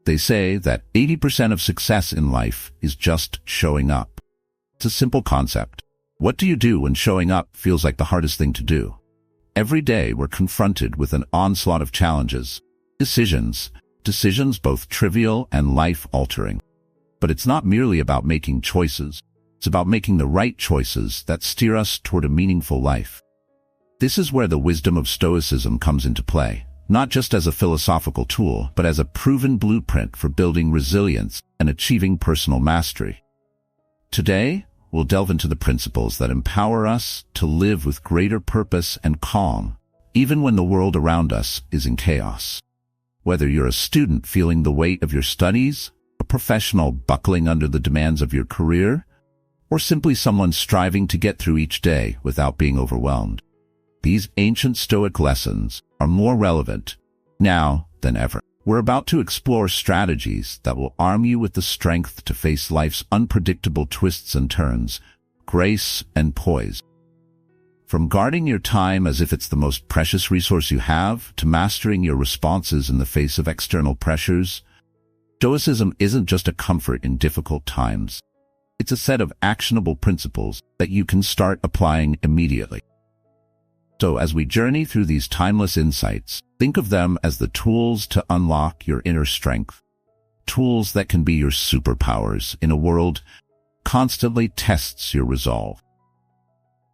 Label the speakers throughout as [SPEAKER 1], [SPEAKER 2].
[SPEAKER 1] They say that 80% of success in life is just showing up. It's a simple concept. What do you do when showing up feels like the hardest thing to do? Every day we're confronted with an onslaught of challenges, decisions both trivial and life-altering. But it's not merely about making choices. It's about making the right choices that steer us toward a meaningful life. This is where the wisdom of Stoicism comes into play, not just as a philosophical tool, but as a proven blueprint for building resilience and achieving personal mastery. Today, we'll delve into the principles that empower us to live with greater purpose and calm, even when the world around us is in chaos. Whether you're a student feeling the weight of your studies, a professional buckling under the demands of your career, or simply someone striving to get through each day without being overwhelmed, these ancient Stoic lessons are more relevant now than ever. We're about to explore strategies that will arm you with the strength to face life's unpredictable twists and turns, grace and poise. From guarding your time as if it's the most precious resource you have, to mastering your responses in the face of external pressures, Stoicism isn't just a comfort in difficult times. It's a set of actionable principles that you can start applying immediately. So as we journey through these timeless insights, think of them as the tools to unlock your inner strength. Tools that can be your superpowers in a world that constantly tests your resolve.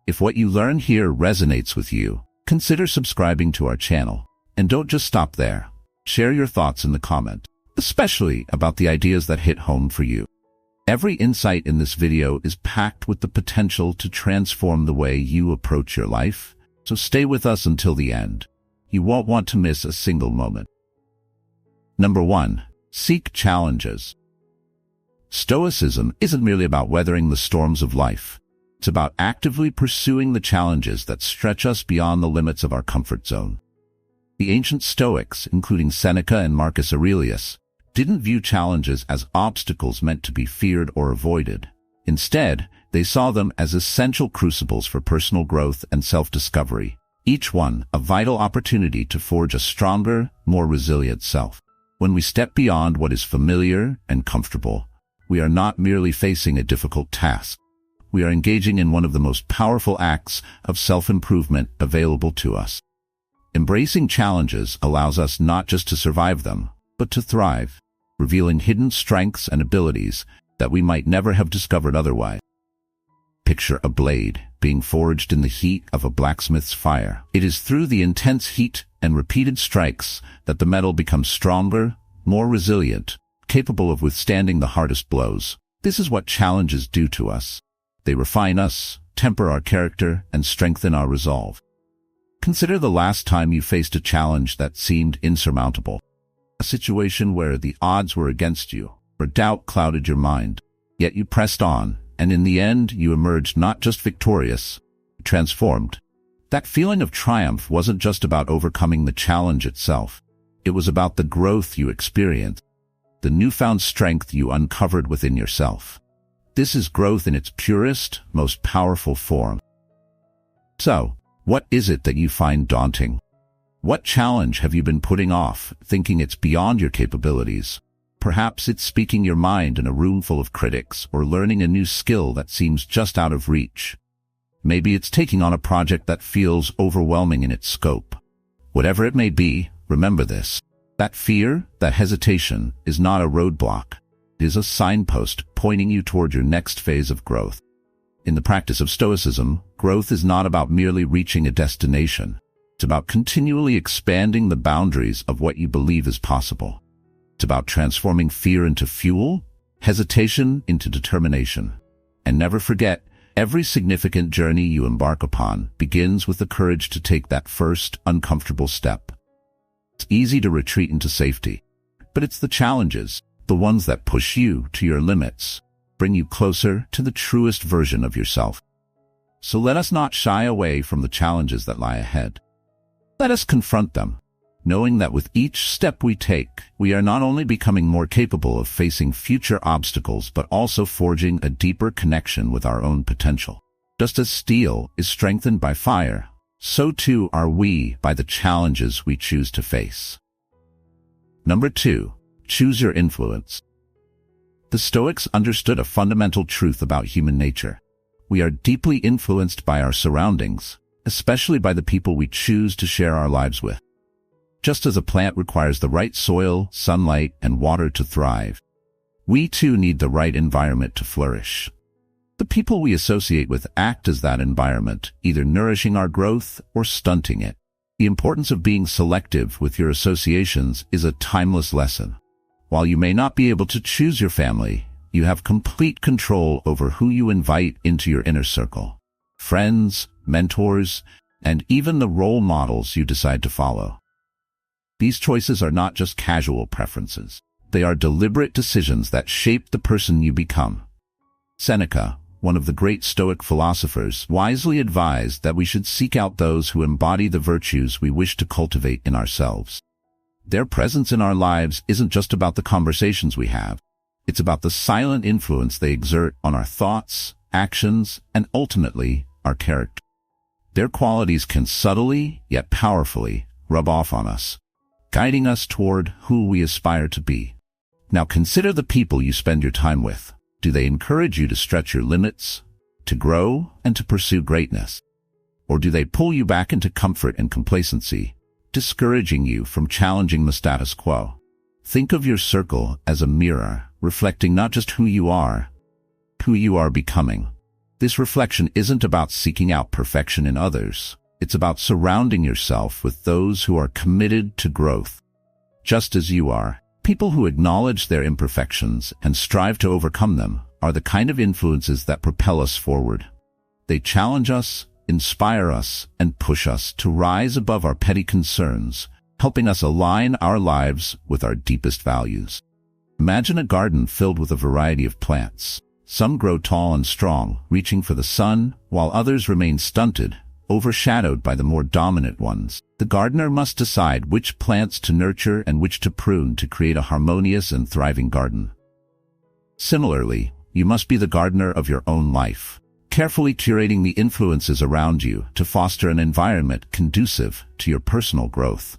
[SPEAKER 1] If what you learn here resonates with you, consider subscribing to our channel. And don't just stop there. Share your thoughts in the comments, especially about the ideas that hit home for you. Every insight in this video is packed with the potential to transform the way you approach your life. So stay with us until the end. You won't want to miss a single moment. Number 1. Seek challenges. Stoicism isn't merely about weathering the storms of life. It's about actively pursuing the challenges that stretch us beyond the limits of our comfort zone. The ancient Stoics, including Seneca and Marcus Aurelius, didn't view challenges as obstacles meant to be feared or avoided. Instead, they saw them as essential crucibles for personal growth and self-discovery, each one a vital opportunity to forge a stronger, more resilient self. When we step beyond what is familiar and comfortable, we are not merely facing a difficult task. We are engaging in one of the most powerful acts of self-improvement available to us. Embracing challenges allows us not just to survive them, but to thrive, revealing hidden strengths and abilities that we might never have discovered otherwise. Picture a blade being forged in the heat of a blacksmith's fire. It is through the intense heat and repeated strikes that the metal becomes stronger, more resilient, capable of withstanding the hardest blows. This is what challenges do to us. They refine us, temper our character, and strengthen our resolve. Consider the last time you faced a challenge that seemed insurmountable. A situation where the odds were against you, or doubt clouded your mind. Yet you pressed on, and in the end you emerged not just victorious, but transformed. That feeling of triumph wasn't just about overcoming the challenge itself. It was about the growth you experienced, the newfound strength you uncovered within yourself. This is growth in its purest, most powerful form. So, what is it that you find daunting? What challenge have you been putting off, thinking it's beyond your capabilities? Perhaps it's speaking your mind in a room full of critics, or learning a new skill that seems just out of reach. Maybe it's taking on a project that feels overwhelming in its scope. Whatever it may be, remember this. That fear, that hesitation, is not a roadblock. It is a signpost pointing you toward your next phase of growth. In the practice of Stoicism, growth is not about merely reaching a destination. It's about continually expanding the boundaries of what you believe is possible. It's about transforming fear into fuel, hesitation into determination. And never forget, every significant journey you embark upon begins with the courage to take that first, uncomfortable step. It's easy to retreat into safety, but it's the challenges, the ones that push you to your limits, bring you closer to the truest version of yourself. So let us not shy away from the challenges that lie ahead. Let us confront them, knowing that with each step we take, we are not only becoming more capable of facing future obstacles, but also forging a deeper connection with our own potential. Just as steel is strengthened by fire, so too are we by the challenges we choose to face. Number 2. Choose your influence. The Stoics understood a fundamental truth about human nature. We are deeply influenced by our surroundings, especially by the people we choose to share our lives with. Just as a plant requires the right soil, sunlight, and water to thrive, we too need the right environment to flourish. The people we associate with act as that environment, either nourishing our growth or stunting it. The importance of being selective with your associations is a timeless lesson. While you may not be able to choose your family, you have complete control over who you invite into your inner circle. Friends, mentors, and even the role models you decide to follow. These choices are not just casual preferences. They are deliberate decisions that shape the person you become. Seneca, one of the great Stoic philosophers, wisely advised that we should seek out those who embody the virtues we wish to cultivate in ourselves. Their presence in our lives isn't just about the conversations we have. It's about the silent influence they exert on our thoughts, actions, and ultimately, our character. Their qualities can subtly, yet powerfully, rub off on us, guiding us toward who we aspire to be. Now consider the people you spend your time with. Do they encourage you to stretch your limits, to grow, and to pursue greatness? Or do they pull you back into comfort and complacency, discouraging you from challenging the status quo? Think of your circle as a mirror, reflecting not just who you are becoming. This reflection isn't about seeking out perfection in others. It's about surrounding yourself with those who are committed to growth, just as you are. People who acknowledge their imperfections and strive to overcome them are the kind of influences that propel us forward. They challenge us, inspire us, and push us to rise above our petty concerns, helping us align our lives with our deepest values. Imagine a garden filled with a variety of plants. Some grow tall and strong, reaching for the sun, while others remain stunted, overshadowed by the more dominant ones. The gardener must decide which plants to nurture and which to prune to create a harmonious and thriving garden. Similarly, you must be the gardener of your own life, carefully curating the influences around you to foster an environment conducive to your personal growth.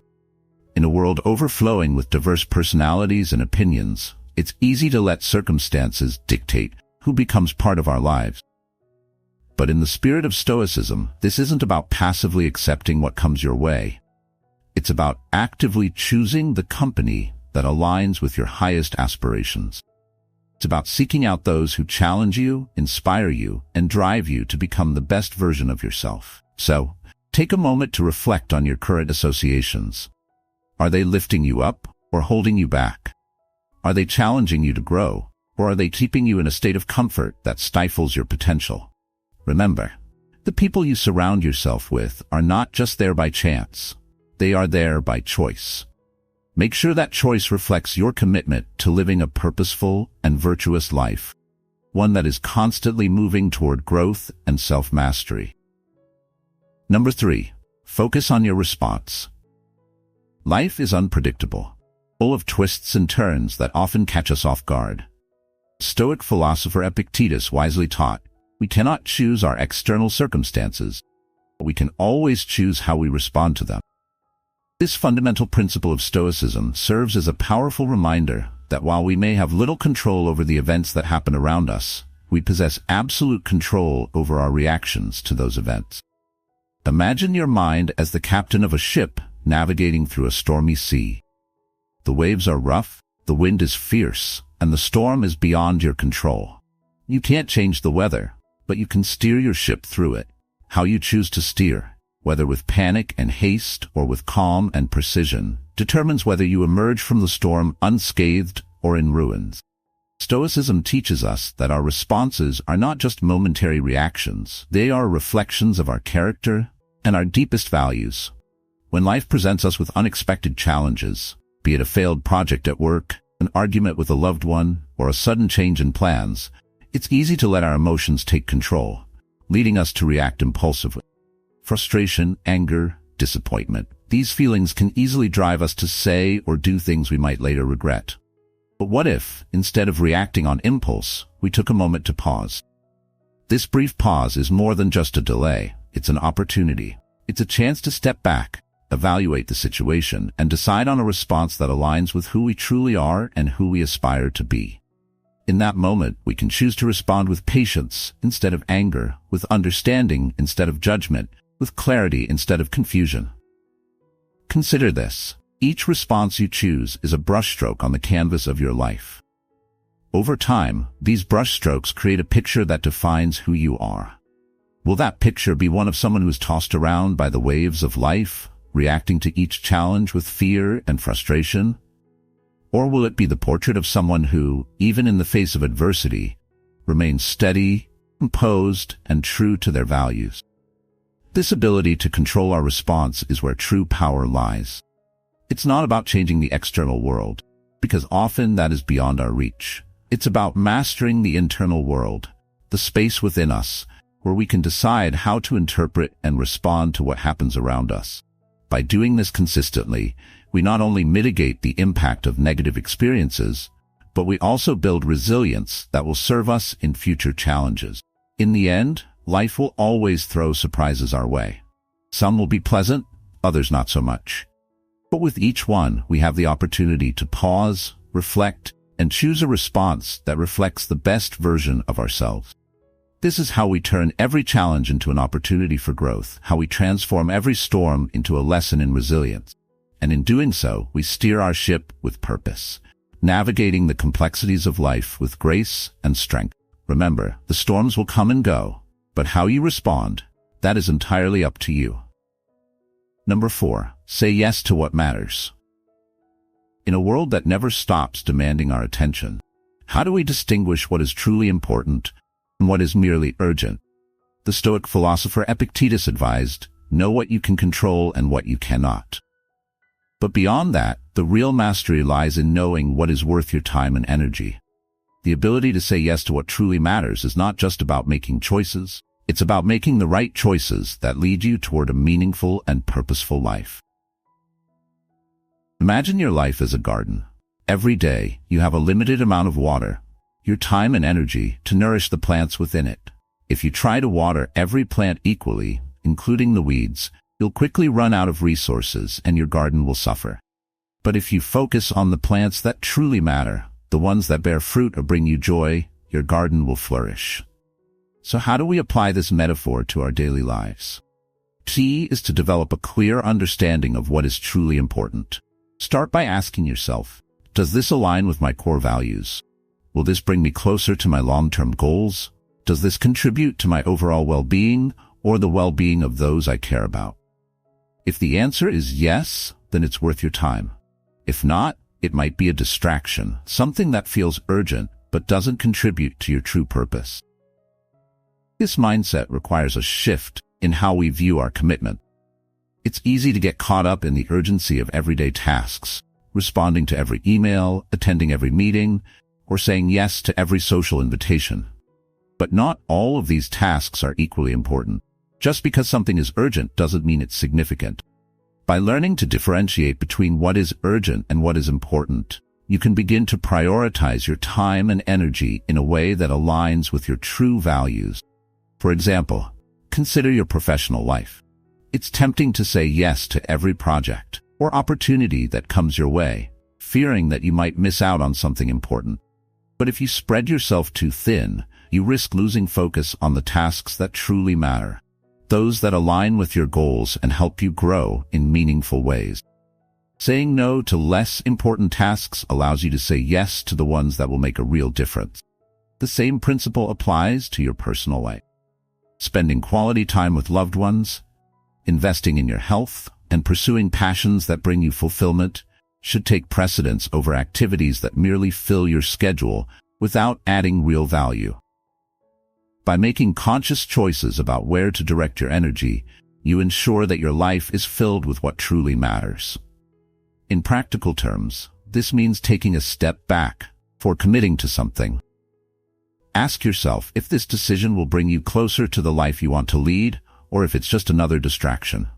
[SPEAKER 1] In a world overflowing with diverse personalities and opinions, it's easy to let circumstances dictate who becomes part of our lives. But in the spirit of Stoicism, this isn't about passively accepting what comes your way. It's about actively choosing the company that aligns with your highest aspirations. It's about seeking out those who challenge you, inspire you, and drive you to become the best version of yourself. So, take a moment to reflect on your current associations. Are they lifting you up or holding you back? Are they challenging you to grow, or are they keeping you in a state of comfort that stifles your potential? Remember, the people you surround yourself with are not just there by chance. They are there by choice. Make sure that choice reflects your commitment to living a purposeful and virtuous life, one that is constantly moving toward growth and self-mastery. Number 3, focus on your response. Life is unpredictable, full of twists and turns that often catch us off guard. Stoic philosopher Epictetus wisely taught, we cannot choose our external circumstances, but we can always choose how we respond to them. This fundamental principle of Stoicism serves as a powerful reminder that while we may have little control over the events that happen around us, we possess absolute control over our reactions to those events. Imagine your mind as the captain of a ship navigating through a stormy sea. The waves are rough, the wind is fierce, and the storm is beyond your control. You can't change the weather, but you can steer your ship through it. How you choose to steer, whether with panic and haste or with calm and precision, determines whether you emerge from the storm unscathed or in ruins. Stoicism teaches us that our responses are not just momentary reactions. They are reflections of our character and our deepest values. When life presents us with unexpected challenges, be it a failed project at work, an argument with a loved one, or a sudden change in plans, it's easy to let our emotions take control, leading us to react impulsively. Frustration, anger, disappointment. These feelings can easily drive us to say or do things we might later regret. But what if, instead of reacting on impulse, we took a moment to pause? This brief pause is more than just a delay. It's an opportunity. It's a chance to step back, evaluate the situation, and decide on a response that aligns with who we truly are and who we aspire to be. In that moment, we can choose to respond with patience instead of anger, with understanding instead of judgment, with clarity instead of confusion. Consider this. Each response you choose is a brushstroke on the canvas of your life. Over time, these brushstrokes create a picture that defines who you are. Will that picture be one of someone who is tossed around by the waves of life, reacting to each challenge with fear and frustration? Or will it be the portrait of someone who, even in the face of adversity, remains steady, composed, and true to their values? This ability to control our response is where true power lies. It's not about changing the external world, because often that is beyond our reach. It's about mastering the internal world, the space within us, where we can decide how to interpret and respond to what happens around us. By doing this consistently, we not only mitigate the impact of negative experiences, but we also build resilience that will serve us in future challenges. In the end, life will always throw surprises our way. Some will be pleasant, others not so much. But with each one, we have the opportunity to pause, reflect, and choose a response that reflects the best version of ourselves. This is how we turn every challenge into an opportunity for growth, how we transform every storm into a lesson in resilience. And in doing so, we steer our ship with purpose, navigating the complexities of life with grace and strength. Remember, the storms will come and go, but how you respond, that is entirely up to you. Number 4, say yes to what matters. In a world that never stops demanding our attention, how do we distinguish what is truly important and what is merely urgent? The Stoic philosopher Epictetus advised, know what you can control and what you cannot. But beyond that, the real mastery lies in knowing what is worth your time and energy. The ability to say yes to what truly matters is not just about making choices. It's about making the right choices that lead you toward a meaningful and purposeful life. Imagine your life as a garden. Every day, you have a limited amount of water, your time and energy to nourish the plants within it. If you try to water every plant equally, including the weeds, you'll quickly run out of resources and your garden will suffer. But if you focus on the plants that truly matter, the ones that bear fruit or bring you joy, your garden will flourish. So how do we apply this metaphor to our daily lives? Key is to develop a clear understanding of what is truly important. Start by asking yourself, does this align with my core values? Will this bring me closer to my long-term goals? Does this contribute to my overall well-being or the well-being of those I care about? If the answer is yes, then it's worth your time. If not, it might be a distraction, something that feels urgent but doesn't contribute to your true purpose. This mindset requires a shift in how we view our commitment. It's easy to get caught up in the urgency of everyday tasks, responding to every email, attending every meeting, or saying yes to every social invitation. But not all of these tasks are equally important. Just because something is urgent doesn't mean it's significant. By learning to differentiate between what is urgent and what is important, you can begin to prioritize your time and energy in a way that aligns with your true values. For example, consider your professional life. It's tempting to say yes to every project or opportunity that comes your way, fearing that you might miss out on something important. But if you spread yourself too thin, you risk losing focus on the tasks that truly matter, those that align with your goals and help you grow in meaningful ways. Saying no to less important tasks allows you to say yes to the ones that will make a real difference. The same principle applies to your personal life. Spending quality time with loved ones, investing in your health, and pursuing passions that bring you fulfillment should take precedence over activities that merely fill your schedule without adding real value. By making conscious choices about where to direct your energy, you ensure that your life is filled with what truly matters. In practical terms, this means taking a step back before committing to something. Ask yourself if this decision will bring you closer to the life you want to lead, or if it's just another distraction.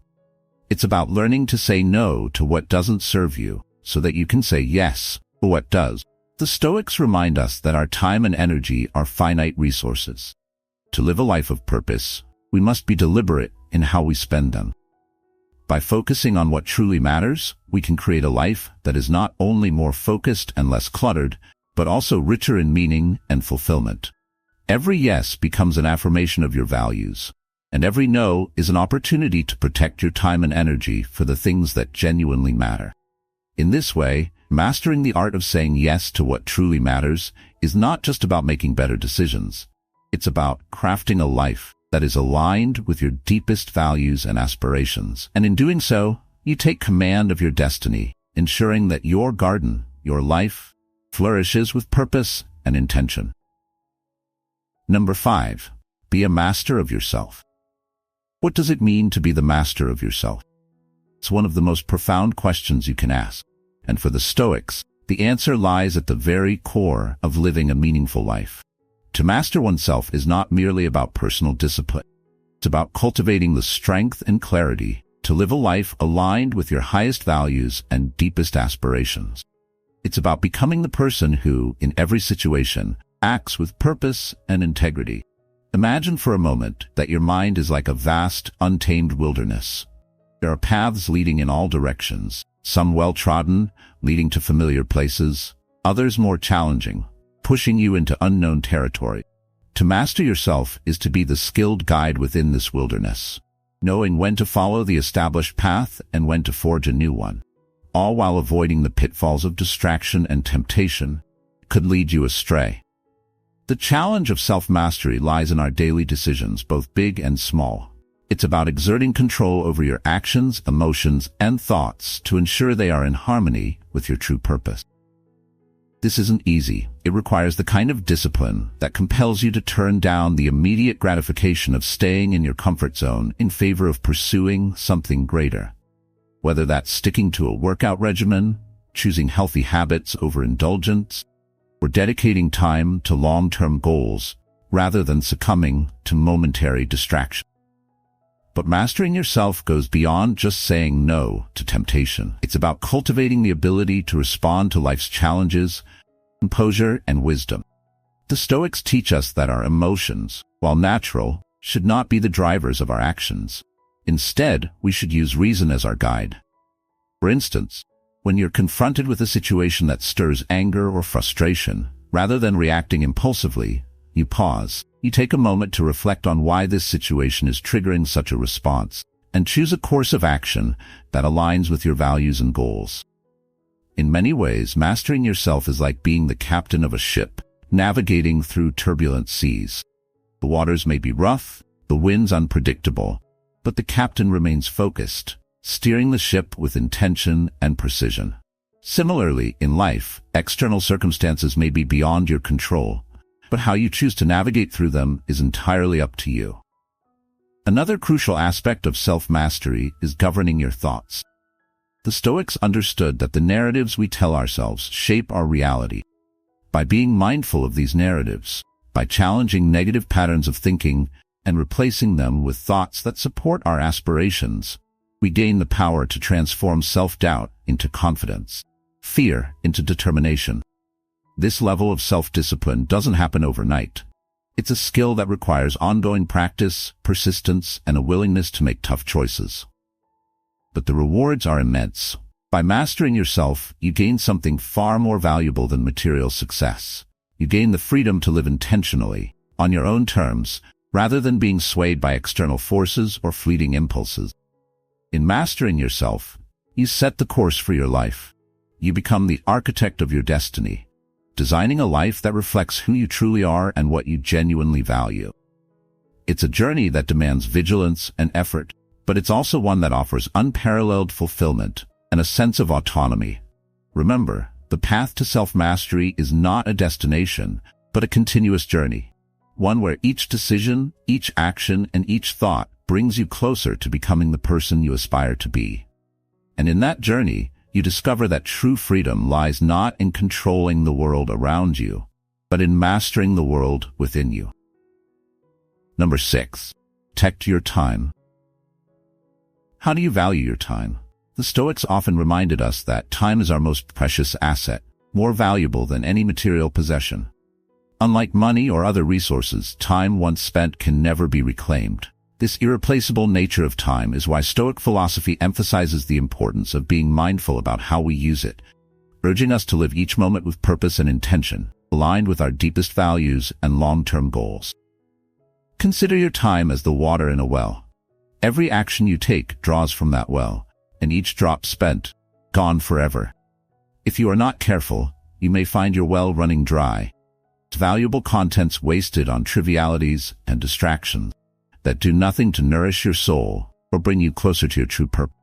[SPEAKER 1] It's about learning to say no to what doesn't serve you, so that you can say yes to what does. The Stoics remind us that our time and energy are finite resources. To live a life of purpose, we must be deliberate in how we spend them. By focusing on what truly matters, we can create a life that is not only more focused and less cluttered, but also richer in meaning and fulfillment. Every yes becomes an affirmation of your values, and every no is an opportunity to protect your time and energy for the things that genuinely matter. In this way, mastering the art of saying yes to what truly matters is not just about making better decisions. It's about crafting a life that is aligned with your deepest values and aspirations. And in doing so, you take command of your destiny, ensuring that your garden, your life, flourishes with purpose and intention. Number 5. Be a master of yourself. What does it mean to be the master of yourself? It's one of the most profound questions you can ask. And for the Stoics, the answer lies at the very core of living a meaningful life. To master oneself is not merely about personal discipline. It's about cultivating the strength and clarity to live a life aligned with your highest values and deepest aspirations. It's about becoming the person who, in every situation, acts with purpose and integrity. Imagine for a moment that your mind is like a vast, untamed wilderness. There are paths leading in all directions, some well-trodden, leading to familiar places, others more challenging, pushing you into unknown territory. To master yourself is to be the skilled guide within this wilderness, knowing when to follow the established path and when to forge a new one, all while avoiding the pitfalls of distraction and temptation could lead you astray. The challenge of self-mastery lies in our daily decisions, both big and small. It's about exerting control over your actions, emotions, and thoughts to ensure they are in harmony with your true purpose. This isn't easy. It requires the kind of discipline that compels you to turn down the immediate gratification of staying in your comfort zone in favor of pursuing something greater. Whether that's sticking to a workout regimen, choosing healthy habits over indulgence, or dedicating time to long-term goals rather than succumbing to momentary distraction. But mastering yourself goes beyond just saying no to temptation. It's about cultivating the ability to respond to life's challenges, composure, and wisdom. The Stoics teach us that our emotions, while natural, should not be the drivers of our actions. Instead, we should use reason as our guide. For instance, when you're confronted with a situation that stirs anger or frustration, rather than reacting impulsively, you pause. You take a moment to reflect on why this situation is triggering such a response, and choose a course of action that aligns with your values and goals. In many ways, mastering yourself is like being the captain of a ship, navigating through turbulent seas. The waters may be rough, the winds unpredictable, but the captain remains focused, steering the ship with intention and precision. Similarly, in life, external circumstances may be beyond your control, but how you choose to navigate through them is entirely up to you. Another crucial aspect of self-mastery is governing your thoughts. The Stoics understood that the narratives we tell ourselves shape our reality. By being mindful of these narratives, by challenging negative patterns of thinking and replacing them with thoughts that support our aspirations, we gain the power to transform self-doubt into confidence, fear into determination. This level of self-discipline doesn't happen overnight. It's a skill that requires ongoing practice, persistence, and a willingness to make tough choices. But the rewards are immense. By mastering yourself, you gain something far more valuable than material success. You gain the freedom to live intentionally, on your own terms, rather than being swayed by external forces or fleeting impulses. In mastering yourself, you set the course for your life. You become the architect of your destiny, designing a life that reflects who you truly are and what you genuinely value. It's a journey that demands vigilance and effort, but it's also one that offers unparalleled fulfillment and a sense of autonomy. Remember, the path to self-mastery is not a destination, but a continuous journey, one where each decision, each action, and each thought brings you closer to becoming the person you aspire to be. And in that journey, you discover that true freedom lies not in controlling the world around you, but in mastering the world within you. Number 6. Protect your time. How do you value your time? The Stoics often reminded us that time is our most precious asset, more valuable than any material possession. Unlike money or other resources, time once spent can never be reclaimed. This irreplaceable nature of time is why Stoic philosophy emphasizes the importance of being mindful about how we use it, urging us to live each moment with purpose and intention, aligned with our deepest values and long-term goals. Consider your time as the water in a well. Every action you take draws from that well, and each drop spent, gone forever. If you are not careful, you may find your well running dry, its valuable contents wasted on trivialities and distractions that do nothing to nourish your soul or bring you closer to your true purpose.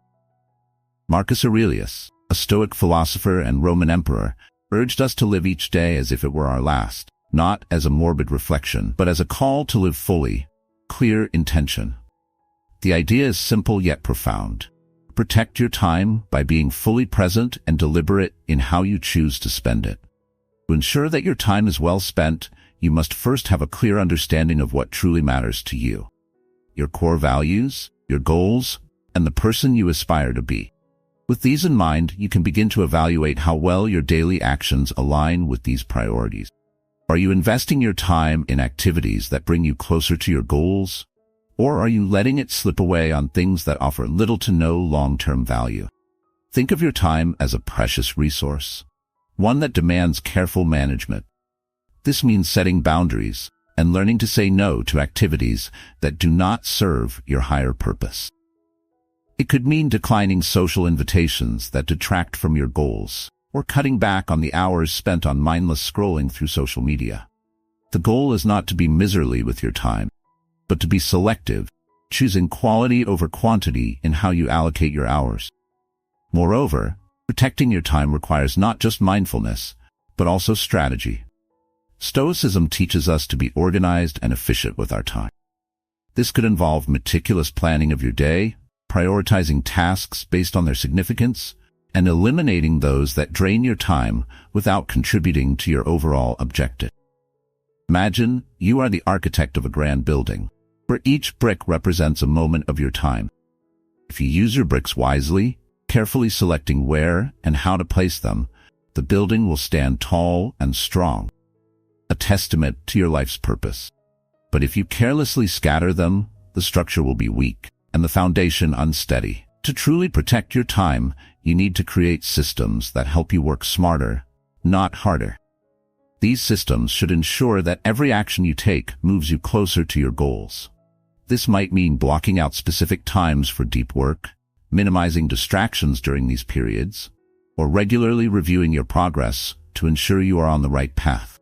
[SPEAKER 1] Marcus Aurelius, a Stoic philosopher and Roman emperor, urged us to live each day as if it were our last, not as a morbid reflection, but as a call to live fully, clear intention. The idea is simple yet profound. Protect your time by being fully present and deliberate in how you choose to spend it. To ensure that your time is well spent, you must first have a clear understanding of what truly matters to you. Your core values, your goals, and the person you aspire to be. With these in mind, you can begin to evaluate how well your daily actions align with these priorities. Are you investing your time in activities that bring you closer to your goals? Or are you letting it slip away on things that offer little to no long-term value? Think of your time as a precious resource, one that demands careful management. This means setting boundaries and learning to say no to activities that do not serve your higher purpose. It could mean declining social invitations that detract from your goals, or cutting back on the hours spent on mindless scrolling through social media. The goal is not to be miserly with your time, but to be selective, choosing quality over quantity in how you allocate your hours. Moreover, protecting your time requires not just mindfulness, but also strategy. Stoicism teaches us to be organized and efficient with our time. This could involve meticulous planning of your day, prioritizing tasks based on their significance, and eliminating those that drain your time without contributing to your overall objective. Imagine you are the architect of a grand building, where each brick represents a moment of your time. If you use your bricks wisely, carefully selecting where and how to place them, the building will stand tall and strong, a testament to your life's purpose. But if you carelessly scatter them, the structure will be weak and the foundation unsteady. To truly protect your time, you need to create systems that help you work smarter, not harder. These systems should ensure that every action you take moves you closer to your goals. This might mean blocking out specific times for deep work, minimizing distractions during these periods, or regularly reviewing your progress to ensure you are on the right path.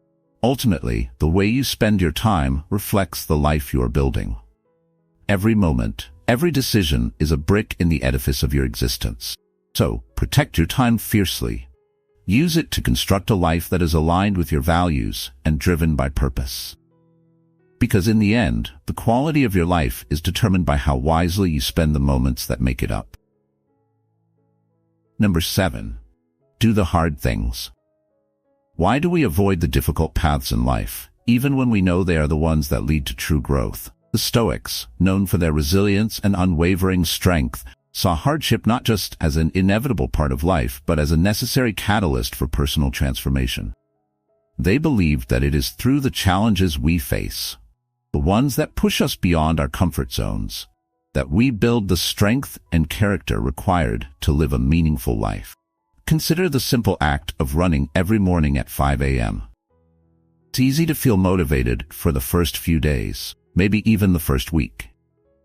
[SPEAKER 1] Ultimately, the way you spend your time reflects the life you are building. Every moment, every decision is a brick in the edifice of your existence. So, protect your time fiercely. Use it to construct a life that is aligned with your values and driven by purpose. Because in the end, the quality of your life is determined by how wisely you spend the moments that make it up. Number 7. Do the hard things. Why do we avoid the difficult paths in life, even when we know they are the ones that lead to true growth? The Stoics, known for their resilience and unwavering strength, saw hardship not just as an inevitable part of life, but as a necessary catalyst for personal transformation. They believed that it is through the challenges we face, the ones that push us beyond our comfort zones, that we build the strength and character required to live a meaningful life. Consider the simple act of running every morning at 5 a.m. It's easy to feel motivated for the first few days, maybe even the first week.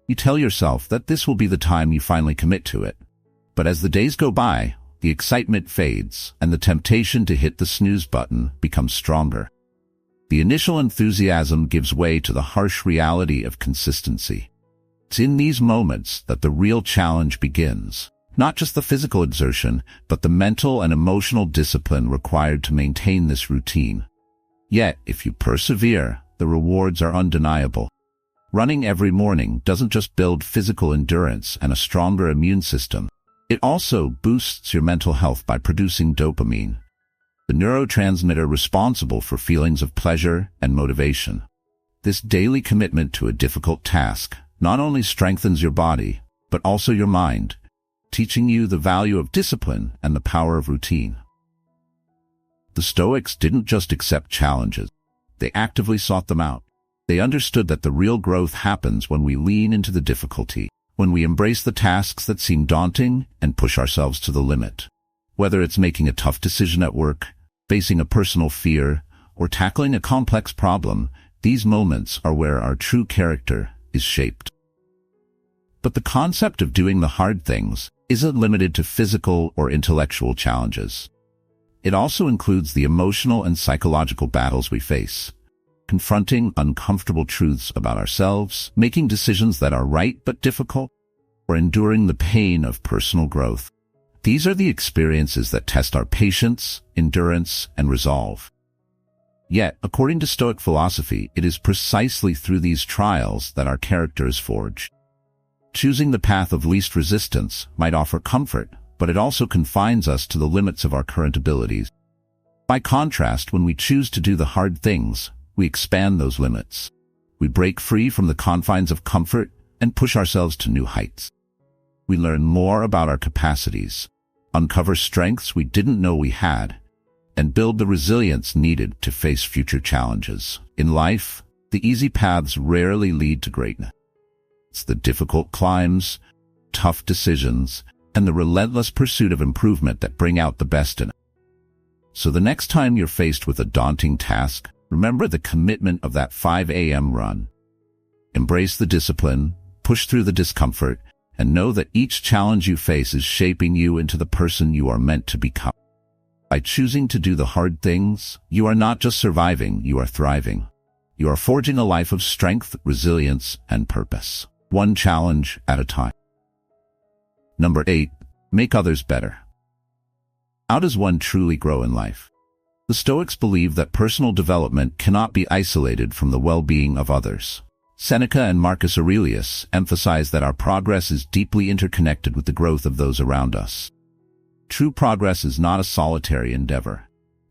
[SPEAKER 1] You tell yourself that this will be the time you finally commit to it. But as the days go by, the excitement fades and the temptation to hit the snooze button becomes stronger. The initial enthusiasm gives way to the harsh reality of consistency. It's in these moments that the real challenge begins. Not just the physical exertion, but the mental and emotional discipline required to maintain this routine. Yet, if you persevere, the rewards are undeniable. Running every morning doesn't just build physical endurance and a stronger immune system. It also boosts your mental health by producing dopamine, the neurotransmitter responsible for feelings of pleasure and motivation. This daily commitment to a difficult task not only strengthens your body, but also your mind, teaching you the value of discipline and the power of routine. The Stoics didn't just accept challenges, they actively sought them out. They understood that the real growth happens when we lean into the difficulty, when we embrace the tasks that seem daunting and push ourselves to the limit. Whether it's making a tough decision at work, facing a personal fear, or tackling a complex problem, these moments are where our true character is shaped. But the concept of doing the hard things isn't limited to physical or intellectual challenges. It also includes the emotional and psychological battles we face, confronting uncomfortable truths about ourselves, making decisions that are right but difficult, or enduring the pain of personal growth. These are the experiences that test our patience, endurance, and resolve. Yet, according to Stoic philosophy, it is precisely through these trials that our character is forged. Choosing the path of least resistance might offer comfort, but it also confines us to the limits of our current abilities. By contrast, when we choose to do the hard things, we expand those limits. We break free from the confines of comfort and push ourselves to new heights. We learn more about our capacities, uncover strengths we didn't know we had, and build the resilience needed to face future challenges. In life, the easy paths rarely lead to greatness. It's the difficult climbs, tough decisions, and the relentless pursuit of improvement that bring out the best in us. So the next time you're faced with a daunting task, remember the commitment of that 5 a.m. run. Embrace the discipline, push through the discomfort, and know that each challenge you face is shaping you into the person you are meant to become. By choosing to do the hard things, you are not just surviving, you are thriving. You are forging a life of strength, resilience, and purpose, one challenge at a time. Number 8. Make others better. How does one truly grow in life? The Stoics believe that personal development cannot be isolated from the well-being of others. Seneca and Marcus Aurelius emphasize that our progress is deeply interconnected with the growth of those around us. True progress is not a solitary endeavor.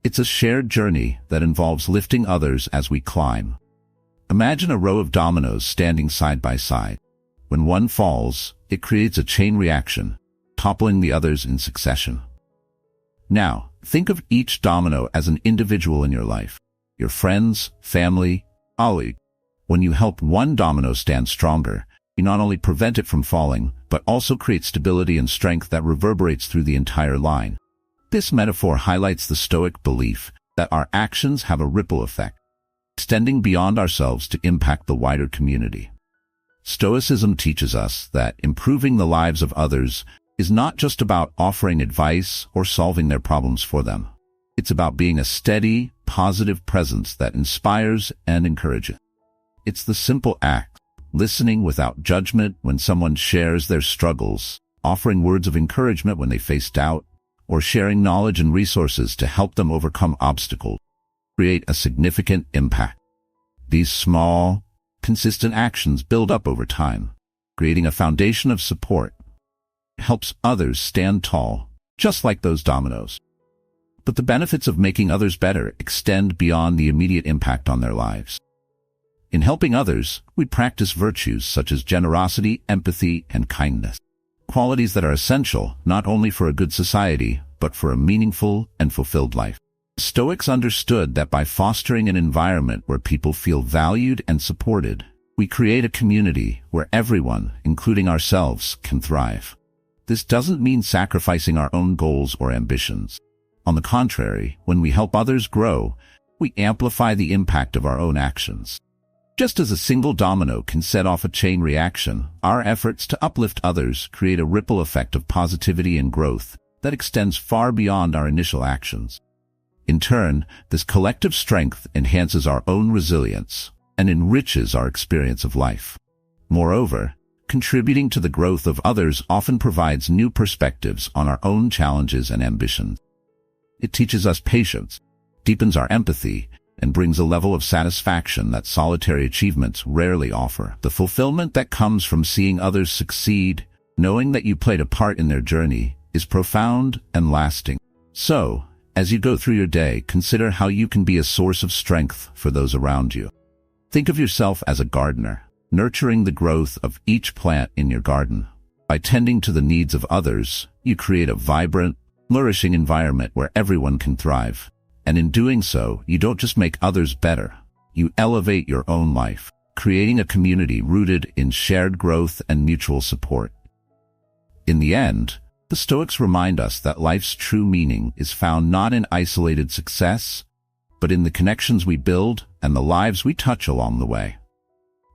[SPEAKER 1] It's a shared journey that involves lifting others as we climb. Imagine a row of dominoes standing side by side. When one falls, it creates a chain reaction, toppling the others in succession. Now, think of each domino as an individual in your life. Your friends, family, colleagues. When you help one domino stand stronger, you not only prevent it from falling, but also create stability and strength that reverberates through the entire line. This metaphor highlights the Stoic belief that our actions have a ripple effect, extending beyond ourselves to impact the wider community. Stoicism teaches us that improving the lives of others is not just about offering advice or solving their problems for them. It's about being a steady, positive presence that inspires and encourages. It's the simple act, listening without judgment when someone shares their struggles, offering words of encouragement when they face doubt, or sharing knowledge and resources to help them overcome obstacles, create a significant impact. These small, consistent actions build up over time, creating a foundation of support. It helps others stand tall, just like those dominoes. But the benefits of making others better extend beyond the immediate impact on their lives. In helping others, we practice virtues such as generosity, empathy, and kindness, qualities that are essential not only for a good society, but for a meaningful and fulfilled life. Stoics understood that by fostering an environment where people feel valued and supported, we create a community where everyone, including ourselves, can thrive. This doesn't mean sacrificing our own goals or ambitions. On the contrary, when we help others grow, we amplify the impact of our own actions. Just as a single domino can set off a chain reaction, our efforts to uplift others create a ripple effect of positivity and growth that extends far beyond our initial actions. In turn, this collective strength enhances our own resilience and enriches our experience of life. Moreover, contributing to the growth of others often provides new perspectives on our own challenges and ambitions. It teaches us patience, deepens our empathy, and brings a level of satisfaction that solitary achievements rarely offer. The fulfillment that comes from seeing others succeed, knowing that you played a part in their journey, is profound and lasting. So, as you go through your day, consider how you can be a source of strength for those around you. Think of yourself as a gardener, nurturing the growth of each plant in your garden. By tending to the needs of others, you create a vibrant, flourishing environment where everyone can thrive. And in doing so, you don't just make others better, you elevate your own life, creating a community rooted in shared growth and mutual support. In the end, the Stoics remind us that life's true meaning is found not in isolated success, but in the connections we build and the lives we touch along the way.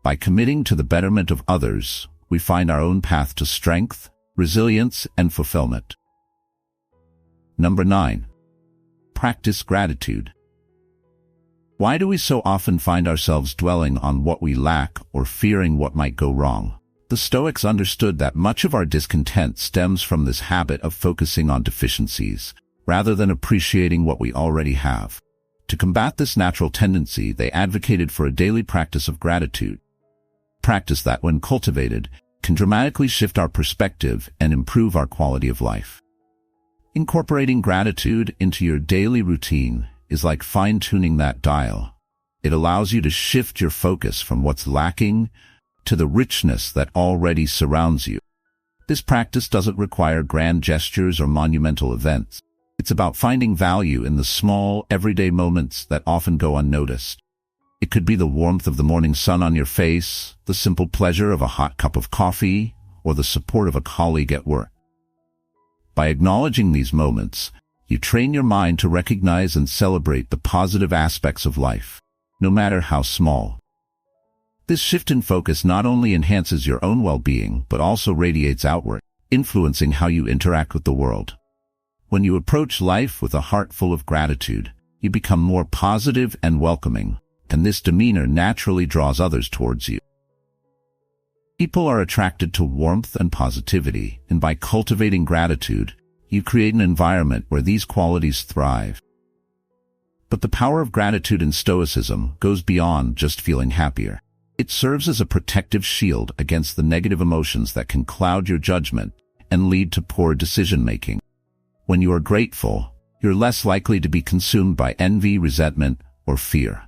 [SPEAKER 1] By committing to the betterment of others, we find our own path to strength, resilience, and fulfillment. Number 9. Practice gratitude. Why do we so often find ourselves dwelling on what we lack or fearing what might go wrong? The Stoics understood that much of our discontent stems from this habit of focusing on deficiencies, rather than appreciating what we already have. To combat this natural tendency, they advocated for a daily practice of gratitude. Practice that, when cultivated, can dramatically shift our perspective and improve our quality of life. Incorporating gratitude into your daily routine is like fine-tuning that dial. It allows you to shift your focus from what's lacking to the richness that already surrounds you. This practice doesn't require grand gestures or monumental events. It's about finding value in the small, everyday moments that often go unnoticed. It could be the warmth of the morning sun on your face, the simple pleasure of a hot cup of coffee, or the support of a colleague at work. By acknowledging these moments, you train your mind to recognize and celebrate the positive aspects of life, no matter how small. This shift in focus not only enhances your own well-being, but also radiates outward, influencing how you interact with the world. When you approach life with a heart full of gratitude, you become more positive and welcoming, and this demeanor naturally draws others towards you. People are attracted to warmth and positivity, and by cultivating gratitude, you create an environment where these qualities thrive. But the power of gratitude in Stoicism goes beyond just feeling happier. It serves as a protective shield against the negative emotions that can cloud your judgment and lead to poor decision-making. When you are grateful, you're less likely to be consumed by envy, resentment, or fear.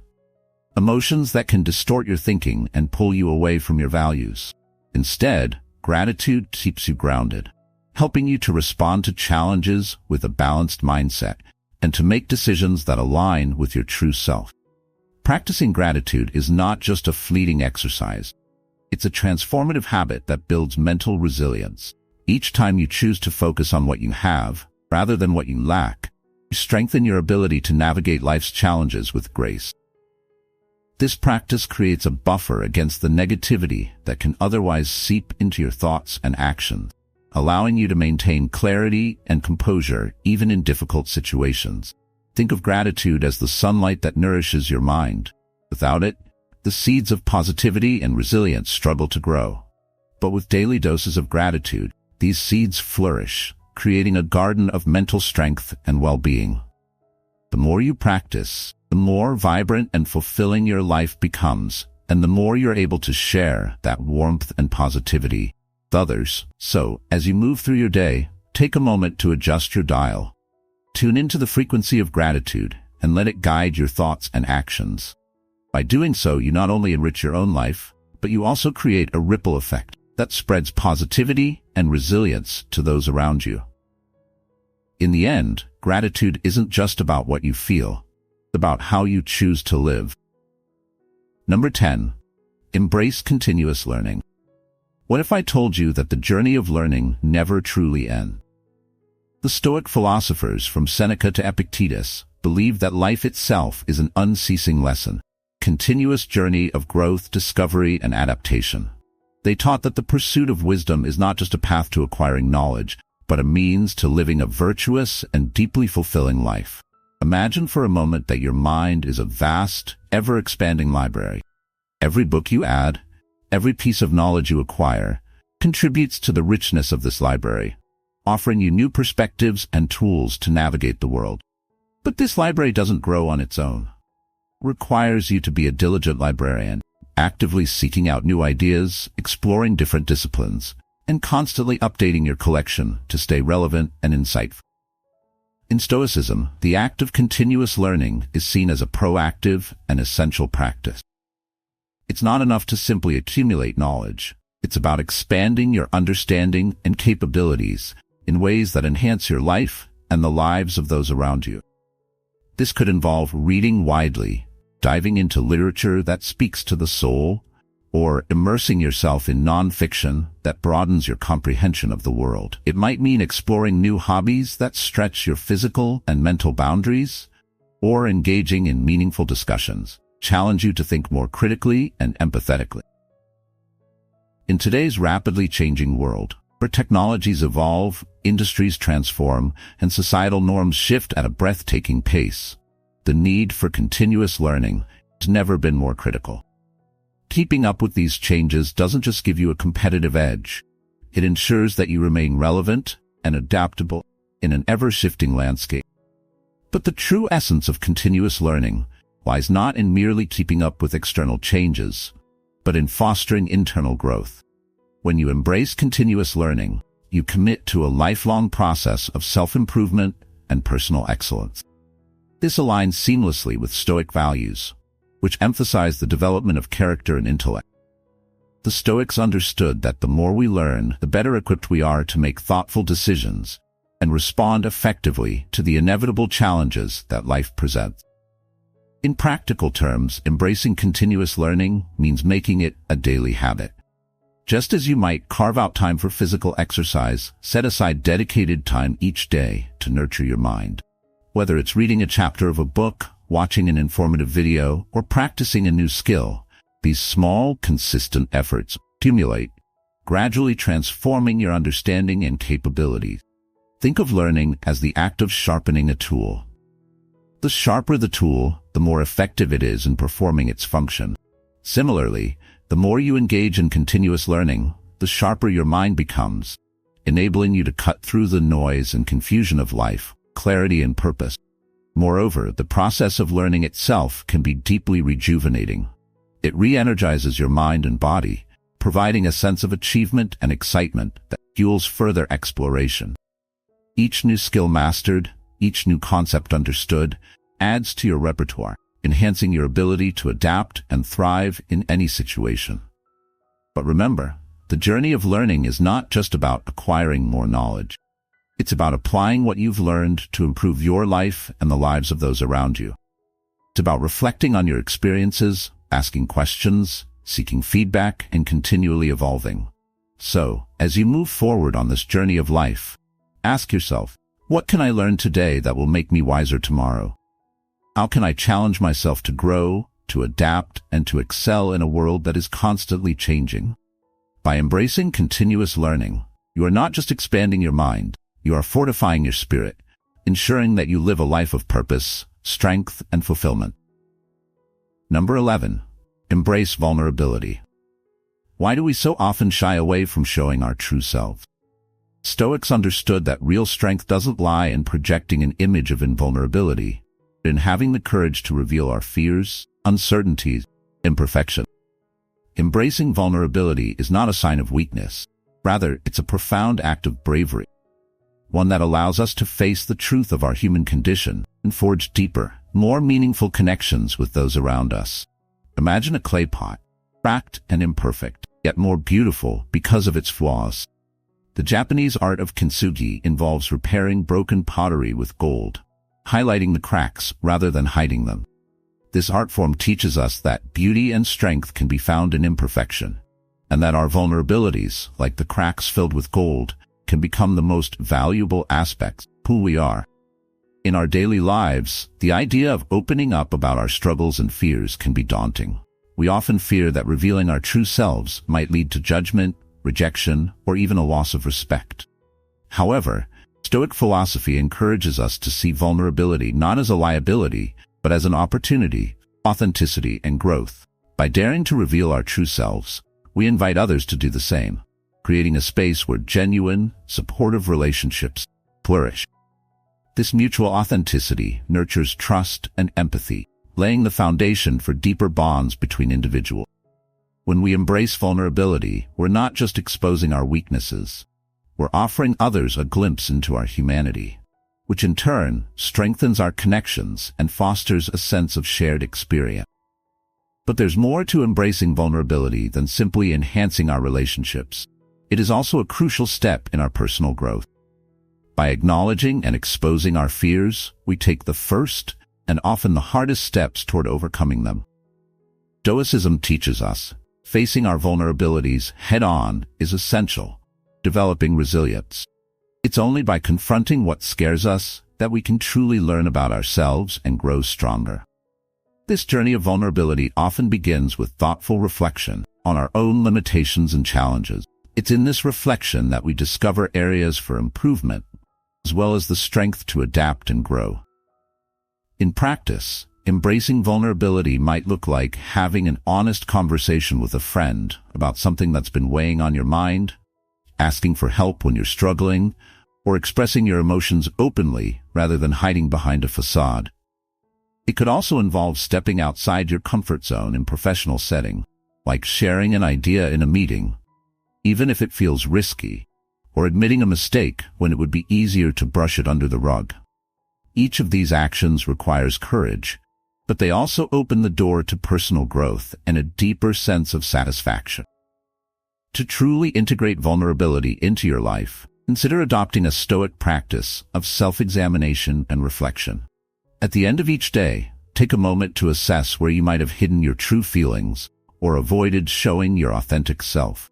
[SPEAKER 1] Emotions that can distort your thinking and pull you away from your values. Instead, gratitude keeps you grounded, helping you to respond to challenges with a balanced mindset and to make decisions that align with your true self. Practicing gratitude is not just a fleeting exercise. It's a transformative habit that builds mental resilience. Each time you choose to focus on what you have, rather than what you lack, you strengthen your ability to navigate life's challenges with grace. This practice creates a buffer against the negativity that can otherwise seep into your thoughts and actions, allowing you to maintain clarity and composure even in difficult situations. Think of gratitude as the sunlight that nourishes your mind. Without it, the seeds of positivity and resilience struggle to grow. But with daily doses of gratitude, these seeds flourish, creating a garden of mental strength and well-being. The more you practice, the more vibrant and fulfilling your life becomes, and the more you're able to share that warmth and positivity with others. So, as you move through your day, take a moment to adjust your dial. Tune into the frequency of gratitude and let it guide your thoughts and actions. By doing so, you not only enrich your own life, but you also create a ripple effect that spreads positivity and resilience to those around you. In the end, gratitude isn't just about what you feel, it's about how you choose to live. Number 10. Embrace continuous learning. What if I told you that the journey of learning never truly ends? The Stoic philosophers from Seneca to Epictetus believed that life itself is an unceasing lesson, continuous journey of growth, discovery, and adaptation. They taught that the pursuit of wisdom is not just a path to acquiring knowledge, but a means to living a virtuous and deeply fulfilling life. Imagine for a moment that your mind is a vast, ever-expanding library. Every book you add, every piece of knowledge you acquire, contributes to the richness of this library, offering you new perspectives and tools to navigate the world. But this library doesn't grow on its own. It requires you to be a diligent librarian, actively seeking out new ideas, exploring different disciplines, and constantly updating your collection to stay relevant and insightful. In Stoicism, the act of continuous learning is seen as a proactive and essential practice. It's not enough to simply accumulate knowledge. It's about expanding your understanding and capabilities in ways that enhance your life and the lives of those around you. This could involve reading widely, diving into literature that speaks to the soul, or immersing yourself in non-fiction that broadens your comprehension of the world. It might mean exploring new hobbies that stretch your physical and mental boundaries, or engaging in meaningful discussions, challenge you to think more critically and empathetically. In today's rapidly changing world, where technologies evolve, industries transform, and societal norms shift at a breathtaking pace, the need for continuous learning has never been more critical. Keeping up with these changes doesn't just give you a competitive edge. It ensures that you remain relevant and adaptable in an ever-shifting landscape. But the true essence of continuous learning lies not in merely keeping up with external changes, but in fostering internal growth. When you embrace continuous learning, you commit to a lifelong process of self-improvement and personal excellence. This aligns seamlessly with Stoic values, which emphasize the development of character and intellect. The Stoics understood that the more we learn, the better equipped we are to make thoughtful decisions and respond effectively to the inevitable challenges that life presents. In practical terms, embracing continuous learning means making it a daily habit. Just as you might carve out time for physical exercise, set aside dedicated time each day to nurture your mind. Whether it's reading a chapter of a book, watching an informative video, or practicing a new skill, these small, consistent efforts accumulate, gradually transforming your understanding and capabilities. Think of learning as the act of sharpening a tool. The sharper the tool, the more effective it is in performing its function. Similarly, the more you engage in continuous learning, the sharper your mind becomes, enabling you to cut through the noise and confusion of life, clarity and purpose. Moreover, the process of learning itself can be deeply rejuvenating. It re-energizes your mind and body, providing a sense of achievement and excitement that fuels further exploration. Each new skill mastered, each new concept understood, adds to your repertoire, enhancing your ability to adapt and thrive in any situation. But remember, the journey of learning is not just about acquiring more knowledge. It's about applying what you've learned to improve your life and the lives of those around you. It's about reflecting on your experiences, asking questions, seeking feedback, and continually evolving. So, as you move forward on this journey of life, ask yourself, what can I learn today that will make me wiser tomorrow? How can I challenge myself to grow, to adapt, and to excel in a world that is constantly changing? By embracing continuous learning, you are not just expanding your mind, you are fortifying your spirit, ensuring that you live a life of purpose, strength, and fulfillment. Number 11. Embrace vulnerability. Why do we so often shy away from showing our true selves? Stoics understood that real strength doesn't lie in projecting an image of invulnerability, but in having the courage to reveal our fears, uncertainties, imperfections. Embracing vulnerability is not a sign of weakness. Rather, it's a profound act of bravery, one that allows us to face the truth of our human condition and forge deeper, more meaningful connections with those around us. Imagine a clay pot, cracked and imperfect, yet more beautiful because of its flaws. The Japanese art of kintsugi involves repairing broken pottery with gold, highlighting the cracks rather than hiding them. This art form teaches us that beauty and strength can be found in imperfection, and that our vulnerabilities, like the cracks filled with gold, can become the most valuable aspects of who we are. In our daily lives, the idea of opening up about our struggles and fears can be daunting. We often fear that revealing our true selves might lead to judgment, rejection, or even a loss of respect. However, Stoic philosophy encourages us to see vulnerability not as a liability, but as an opportunity, authenticity, and growth. By daring to reveal our true selves, we invite others to do the same, creating a space where genuine, supportive relationships flourish. This mutual authenticity nurtures trust and empathy, laying the foundation for deeper bonds between individuals. When we embrace vulnerability, we're not just exposing our weaknesses, we're offering others a glimpse into our humanity, which in turn strengthens our connections and fosters a sense of shared experience. But there's more to embracing vulnerability than simply enhancing our relationships. It is also a crucial step in our personal growth. By acknowledging and exposing our fears, we take the first and often the hardest steps toward overcoming them. Stoicism teaches us facing our vulnerabilities head-on is essential, developing resilience. It's only by confronting what scares us that we can truly learn about ourselves and grow stronger. This journey of vulnerability often begins with thoughtful reflection on our own limitations and challenges. It's in this reflection that we discover areas for improvement, as well as the strength to adapt and grow. In practice, embracing vulnerability might look like having an honest conversation with a friend about something that's been weighing on your mind, asking for help when you're struggling, or expressing your emotions openly rather than hiding behind a facade. It could also involve stepping outside your comfort zone in professional setting, like sharing an idea in a meeting, even if it feels risky, or admitting a mistake when it would be easier to brush it under the rug. Each of these actions requires courage, but they also open the door to personal growth and a deeper sense of satisfaction. To truly integrate vulnerability into your life, consider adopting a Stoic practice of self-examination and reflection. At the end of each day, take a moment to assess where you might have hidden your true feelings or avoided showing your authentic self.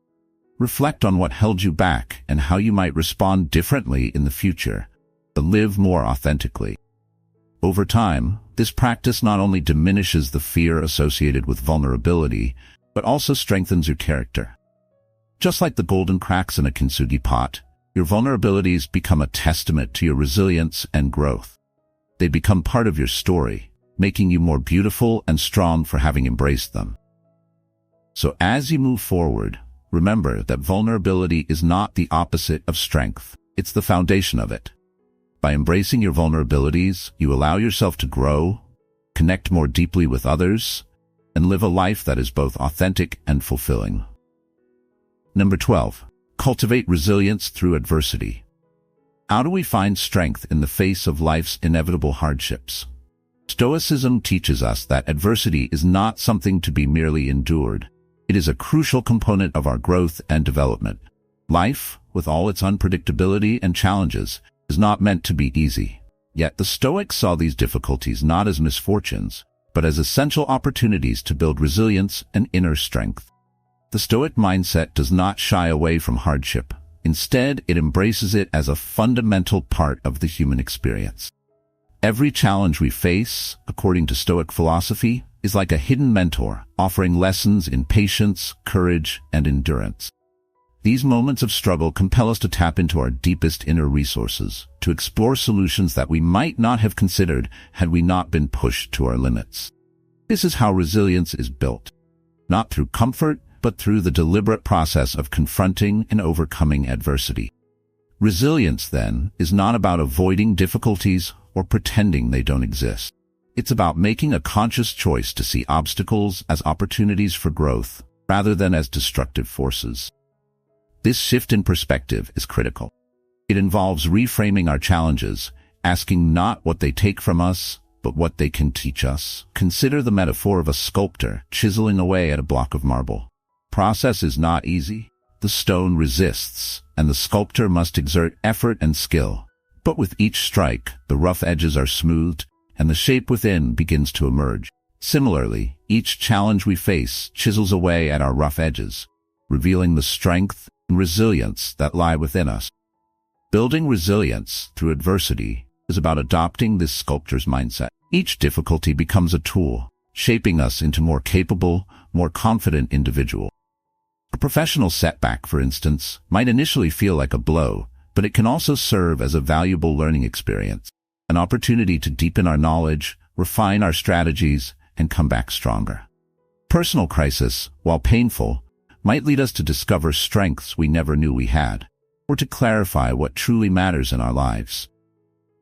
[SPEAKER 1] Reflect on what held you back and how you might respond differently in the future to live more authentically. Over time, this practice not only diminishes the fear associated with vulnerability, but also strengthens your character. Just like the golden cracks in a kintsugi pot, your vulnerabilities become a testament to your resilience and growth. They become part of your story, making you more beautiful and strong for having embraced them. So as you move forward, remember that vulnerability is not the opposite of strength. It's the foundation of it. By embracing your vulnerabilities, you allow yourself to grow, connect more deeply with others, and live a life that is both authentic and fulfilling. Number 12. Cultivate resilience through adversity. How do we find strength in the face of life's inevitable hardships? Stoicism teaches us that adversity is not something to be merely endured. It is a crucial component of our growth and development. Life, with all its unpredictability and challenges, is not meant to be easy. Yet the Stoics saw these difficulties not as misfortunes, but as essential opportunities to build resilience and inner strength. The Stoic mindset does not shy away from hardship. Instead, it embraces it as a fundamental part of the human experience. Every challenge we face, according to Stoic philosophy, is like a hidden mentor, offering lessons in patience, courage, and endurance. These moments of struggle compel us to tap into our deepest inner resources, to explore solutions that we might not have considered had we not been pushed to our limits. This is how resilience is built, not through comfort, but through the deliberate process of confronting and overcoming adversity. Resilience, then, is not about avoiding difficulties or pretending they don't exist. It's about making a conscious choice to see obstacles as opportunities for growth, rather than as destructive forces. This shift in perspective is critical. It involves reframing our challenges, asking not what they take from us, but what they can teach us. Consider the metaphor of a sculptor chiseling away at a block of marble. The process is not easy. The stone resists, and the sculptor must exert effort and skill. But with each strike, the rough edges are smoothed, and the shape within begins to emerge. Similarly, each challenge we face chisels away at our rough edges, revealing the strength and resilience that lie within us. Building resilience through adversity is about adopting this sculptor's mindset. Each difficulty becomes a tool, shaping us into more capable, more confident individuals. A professional setback, for instance, might initially feel like a blow, but it can also serve as a valuable learning experience, an opportunity to deepen our knowledge, refine our strategies, and come back stronger. Personal crisis, while painful, might lead us to discover strengths we never knew we had, or to clarify what truly matters in our lives.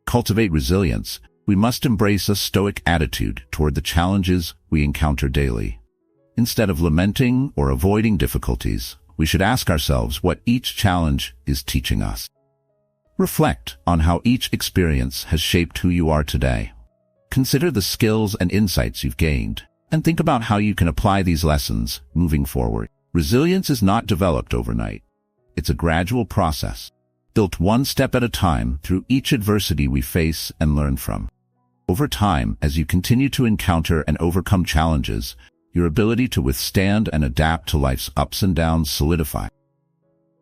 [SPEAKER 1] Cultivate resilience, we must embrace a Stoic attitude toward the challenges we encounter daily. Instead of lamenting or avoiding difficulties, we should ask ourselves what each challenge is teaching us. Reflect on how each experience has shaped who you are today. Consider the skills and insights you've gained, and think about how you can apply these lessons moving forward. Resilience is not developed overnight. It's a gradual process, built one step at a time through each adversity we face and learn from. Over time, as you continue to encounter and overcome challenges, your ability to withstand and adapt to life's ups and downs solidify.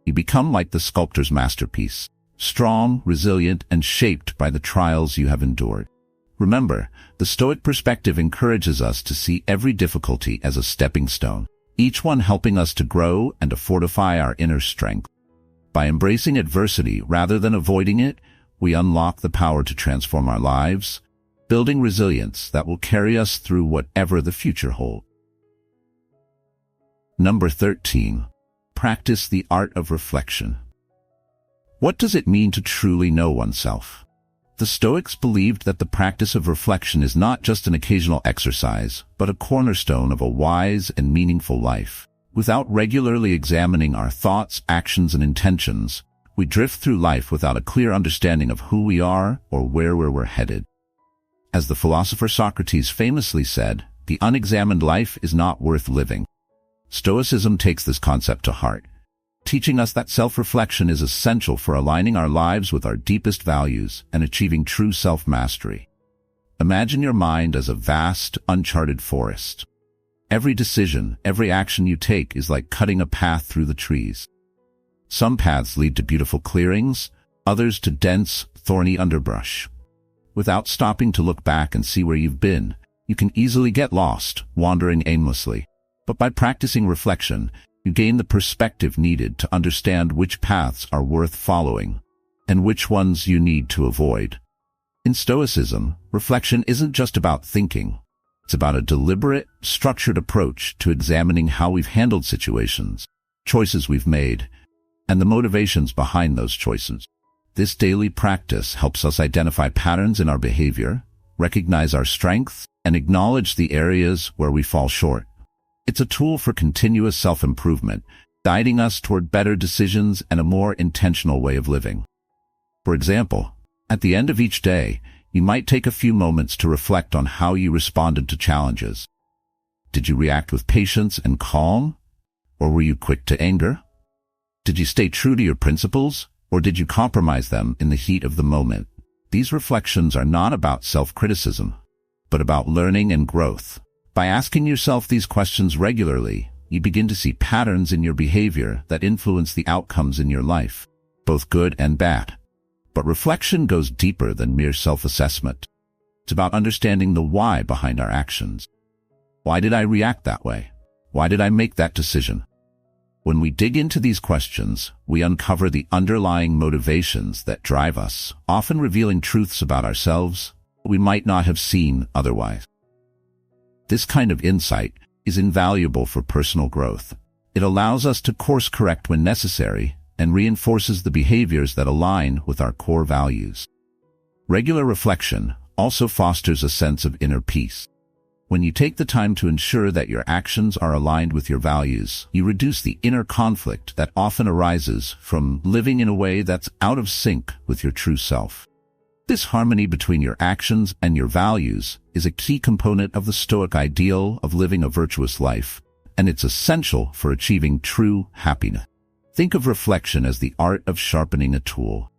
[SPEAKER 1] You become like the sculptor's masterpiece, strong, resilient, and shaped by the trials you have endured. Remember, the Stoic perspective encourages us to see every difficulty as a stepping stone, each one helping us to grow and to fortify our inner strength. By embracing adversity rather than avoiding it, we unlock the power to transform our lives, building resilience that will carry us through whatever the future holds. Number 13. Practice the art of reflection. What does it mean to truly know oneself? The Stoics believed that the practice of reflection is not just an occasional exercise, but a cornerstone of a wise and meaningful life. Without regularly examining our thoughts, actions, and intentions, we drift through life without a clear understanding of who we are or where we're headed. As the philosopher Socrates famously said, the unexamined life is not worth living. Stoicism takes this concept to heart, teaching us that self-reflection is essential for aligning our lives with our deepest values and achieving true self-mastery. Imagine your mind as a vast, uncharted forest. Every decision, every action you take is like cutting a path through the trees. Some paths lead to beautiful clearings, others to dense, thorny underbrush. Without stopping to look back and see where you've been, you can easily get lost, wandering aimlessly. But by practicing reflection, you gain the perspective needed to understand which paths are worth following and which ones you need to avoid. In Stoicism, reflection isn't just about thinking. It's about a deliberate, structured approach to examining how we've handled situations, choices we've made, and the motivations behind those choices. This daily practice helps us identify patterns in our behavior, recognize our strengths, and acknowledge the areas where we fall short. It's a tool for continuous self-improvement, guiding us toward better decisions and a more intentional way of living. For example, at the end of each day, you might take a few moments to reflect on how you responded to challenges. Did you react with patience and calm, or were you quick to anger? Did you stay true to your principles, or did you compromise them in the heat of the moment? These reflections are not about self-criticism, but about learning and growth. By asking yourself these questions regularly, you begin to see patterns in your behavior that influence the outcomes in your life, both good and bad. But reflection goes deeper than mere self-assessment. It's about understanding the why behind our actions. Why did I react that way? Why did I make that decision? When we dig into these questions, we uncover the underlying motivations that drive us, often revealing truths about ourselves we might not have seen otherwise. This kind of insight is invaluable for personal growth. It allows us to course-correct when necessary and reinforces the behaviors that align with our core values. Regular reflection also fosters a sense of inner peace. When you take the time to ensure that your actions are aligned with your values, you reduce the inner conflict that often arises from living in a way that's out of sync with your true self. This harmony between your actions and your values is a key component of the Stoic ideal of living a virtuous life, and it's essential for achieving true happiness. Think of reflection as the art of sharpening a tool.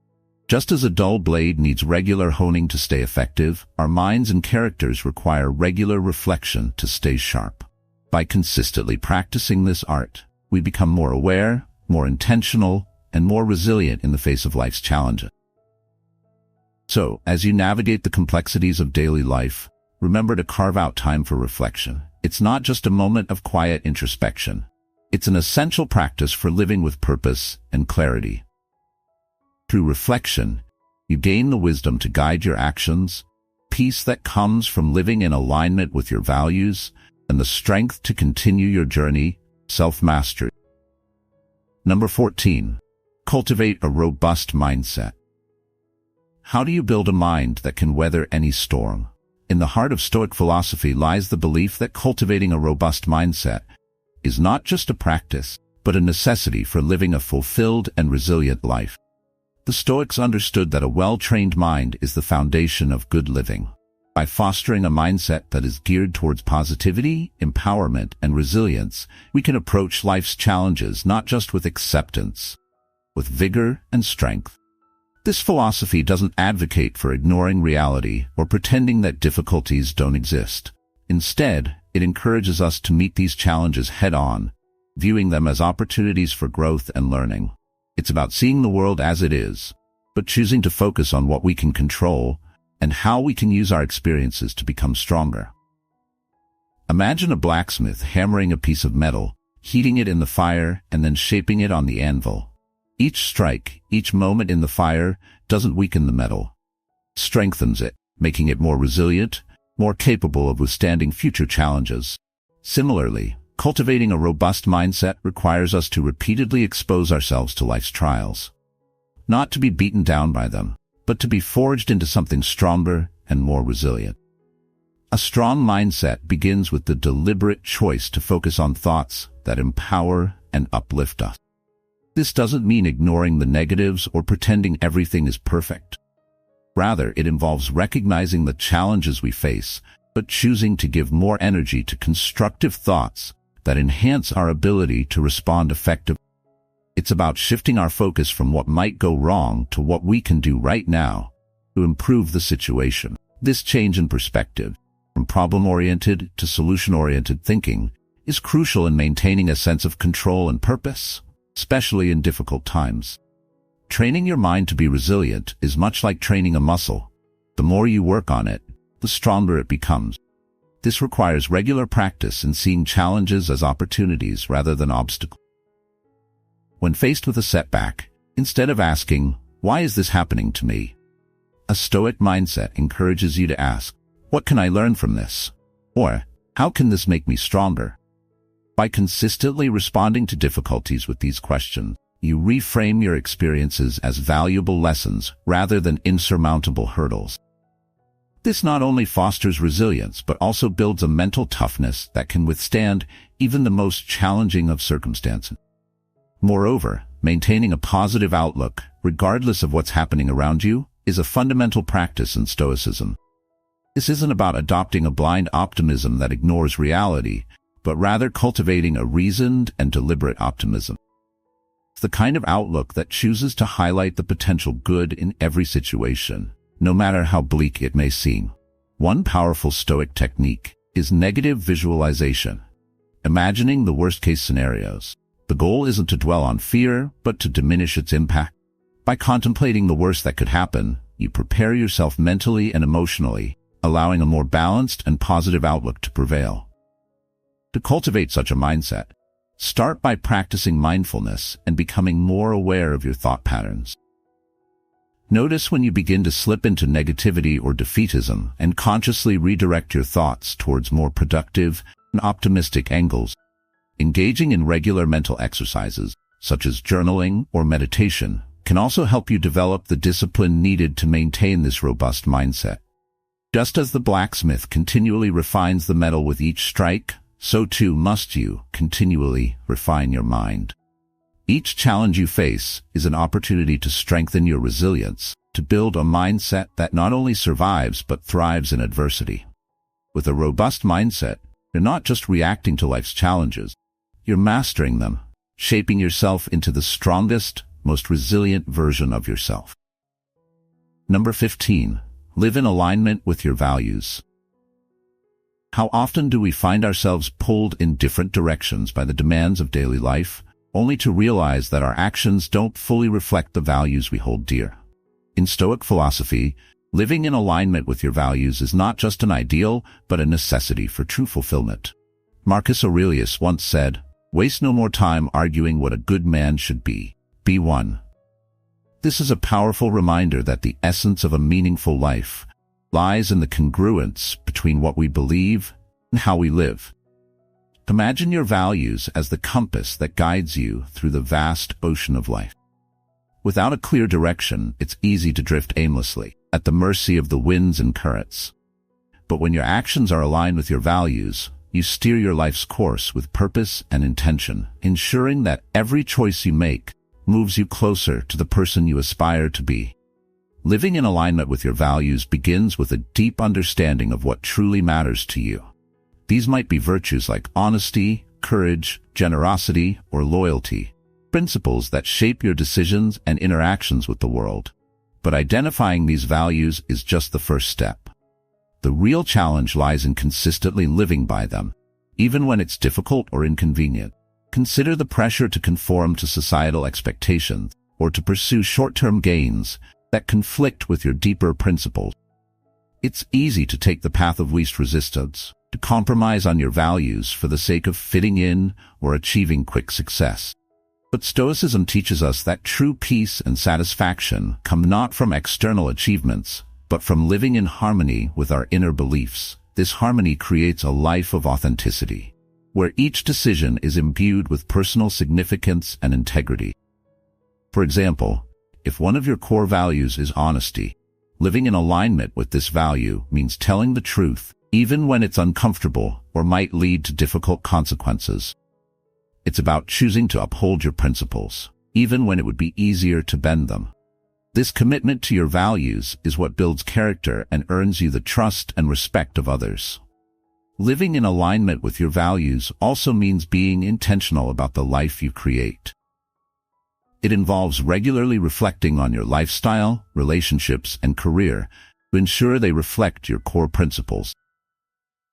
[SPEAKER 1] Just as a dull blade needs regular honing to stay effective, our minds and characters require regular reflection to stay sharp. By consistently practicing this art, we become more aware, more intentional, and more resilient in the face of life's challenges. So, as you navigate the complexities of daily life, remember to carve out time for reflection. It's not just a moment of quiet introspection. It's an essential practice for living with purpose and clarity. Through reflection, you gain the wisdom to guide your actions, peace that comes from living in alignment with your values, and the strength to continue your journey, self-mastery. Number 14. Cultivate a robust mindset. How do you build a mind that can weather any storm? In the heart of Stoic philosophy lies the belief that cultivating a robust mindset is not just a practice, but a necessity for living a fulfilled and resilient life. The Stoics understood that a well-trained mind is the foundation of good living. By fostering a mindset that is geared towards positivity, empowerment, and resilience, we can approach life's challenges not just with acceptance, with vigor and strength. This philosophy doesn't advocate for ignoring reality or pretending that difficulties don't exist. Instead, it encourages us to meet these challenges head-on, viewing them as opportunities for growth and learning. It's about seeing the world as it is, but choosing to focus on what we can control and how we can use our experiences to become stronger. Imagine a blacksmith hammering a piece of metal, heating it in the fire, and then shaping it on the anvil. Each strike, each moment in the fire, doesn't weaken the metal. It strengthens it, making it more resilient, more capable of withstanding future challenges. Similarly, cultivating a robust mindset requires us to repeatedly expose ourselves to life's trials. Not to be beaten down by them, but to be forged into something stronger and more resilient. A strong mindset begins with the deliberate choice to focus on thoughts that empower and uplift us. This doesn't mean ignoring the negatives or pretending everything is perfect. Rather, it involves recognizing the challenges we face, but choosing to give more energy to constructive thoughts that enhance our ability to respond effectively. It's about shifting our focus from what might go wrong to what we can do right now to improve the situation. This change in perspective, from problem-oriented to solution-oriented thinking, is crucial in maintaining a sense of control and purpose, especially in difficult times. Training your mind to be resilient is much like training a muscle. The more you work on it, the stronger it becomes. This requires regular practice in seeing challenges as opportunities rather than obstacles. When faced with a setback, instead of asking, "Why is this happening to me?" a Stoic mindset encourages you to ask, "What can I learn from this?" or "How can this make me stronger?" By consistently responding to difficulties with these questions, you reframe your experiences as valuable lessons rather than insurmountable hurdles. This not only fosters resilience but also builds a mental toughness that can withstand even the most challenging of circumstances. Moreover, maintaining a positive outlook, regardless of what's happening around you, is a fundamental practice in Stoicism. This isn't about adopting a blind optimism that ignores reality, but rather cultivating a reasoned and deliberate optimism. It's the kind of outlook that chooses to highlight the potential good in every situation, no matter how bleak it may seem. One powerful Stoic technique is negative visualization, imagining the worst-case scenarios. The goal isn't to dwell on fear, but to diminish its impact. By contemplating the worst that could happen, you prepare yourself mentally and emotionally, allowing a more balanced and positive outlook to prevail. To cultivate such a mindset, start by practicing mindfulness and becoming more aware of your thought patterns. Notice when you begin to slip into negativity or defeatism and consciously redirect your thoughts towards more productive and optimistic angles. Engaging in regular mental exercises, such as journaling or meditation, can also help you develop the discipline needed to maintain this robust mindset. Just as the blacksmith continually refines the metal with each strike, so too must you continually refine your mind. Each challenge you face is an opportunity to strengthen your resilience, to build a mindset that not only survives but thrives in adversity. With a robust mindset, you're not just reacting to life's challenges, you're mastering them, shaping yourself into the strongest, most resilient version of yourself. Number 15. Live in alignment with your values. How often do we find ourselves pulled in different directions by the demands of daily life, only to realize that our actions don't fully reflect the values we hold dear? In Stoic philosophy, living in alignment with your values is not just an ideal, but a necessity for true fulfillment. Marcus Aurelius once said, "Waste no more time arguing what a good man should be. Be one." This is a powerful reminder that the essence of a meaningful life lies in the congruence between what we believe and how we live. Imagine your values as the compass that guides you through the vast ocean of life. Without a clear direction, it's easy to drift aimlessly, at the mercy of the winds and currents. But when your actions are aligned with your values, you steer your life's course with purpose and intention, ensuring that every choice you make moves you closer to the person you aspire to be. Living in alignment with your values begins with a deep understanding of what truly matters to you. These might be virtues like honesty, courage, generosity, or loyalty, principles that shape your decisions and interactions with the world. But identifying these values is just the first step. The real challenge lies in consistently living by them, even when it's difficult or inconvenient. Consider the pressure to conform to societal expectations or to pursue short-term gains that conflict with your deeper principles. It's easy to take the path of least resistance, to compromise on your values for the sake of fitting in or achieving quick success. But Stoicism teaches us that true peace and satisfaction come not from external achievements, but from living in harmony with our inner beliefs. This harmony creates a life of authenticity, where each decision is imbued with personal significance and integrity. For example, if one of your core values is honesty, living in alignment with this value means telling the truth, even when it's uncomfortable or might lead to difficult consequences. It's about choosing to uphold your principles, even when it would be easier to bend them. This commitment to your values is what builds character and earns you the trust and respect of others. Living in alignment with your values also means being intentional about the life you create. It involves regularly reflecting on your lifestyle, relationships, and career to ensure they reflect your core principles.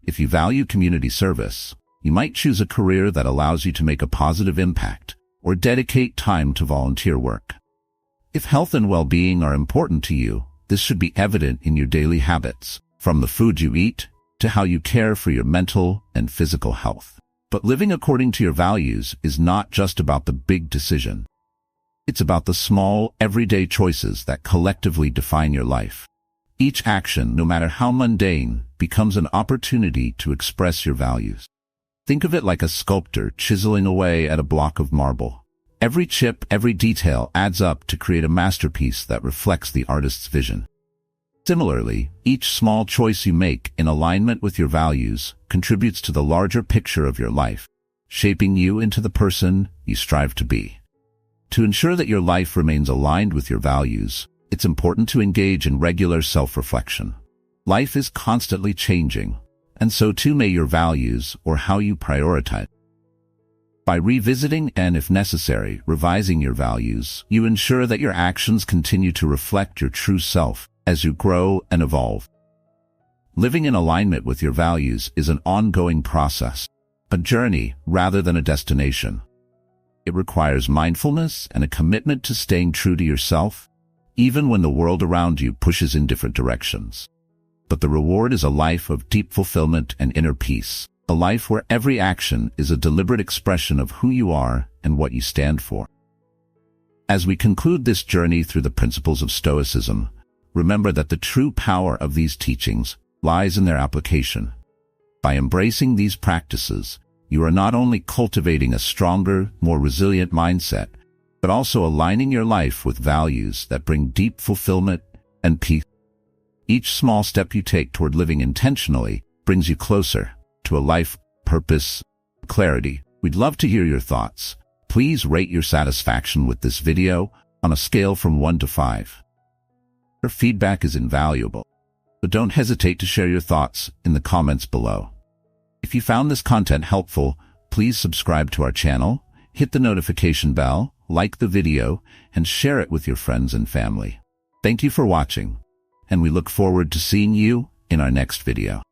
[SPEAKER 1] If you value community service, you might choose a career that allows you to make a positive impact or dedicate time to volunteer work. If health and well-being are important to you, this should be evident in your daily habits, from the food you eat to how you care for your mental and physical health. But living according to your values is not just about the big decision. It's about the small, everyday choices that collectively define your life. Each action, no matter how mundane, becomes an opportunity to express your values. Think of it like a sculptor chiseling away at a block of marble. Every chip, every detail adds up to create a masterpiece that reflects the artist's vision. Similarly, each small choice you make in alignment with your values contributes to the larger picture of your life, shaping you into the person you strive to be. To ensure that your life remains aligned with your values, it's important to engage in regular self-reflection. Life is constantly changing, and so too may your values or how you prioritize. By revisiting and, if necessary, revising your values, you ensure that your actions continue to reflect your true self as you grow and evolve. Living in alignment with your values is an ongoing process, a journey rather than a destination. It requires mindfulness and a commitment to staying true to yourself, even when the world around you pushes in different directions. But the reward is a life of deep fulfillment and inner peace, a life where every action is a deliberate expression of who you are and what you stand for. As we conclude this journey through the principles of Stoicism, remember that the true power of these teachings lies in their application. By embracing these practices, you are not only cultivating a stronger, more resilient mindset, but also aligning your life with values that bring deep fulfillment and peace. Each small step you take toward living intentionally brings you closer to a life, purpose, clarity. We'd love to hear your thoughts. Please rate your satisfaction with this video on a scale from 1 to 5. Your feedback is invaluable, but don't hesitate to share your thoughts in the comments below. If you found this content helpful, please subscribe to our channel, hit the notification bell, like the video, and share it with your friends and family. Thank you for watching, and we look forward to seeing you in our next video.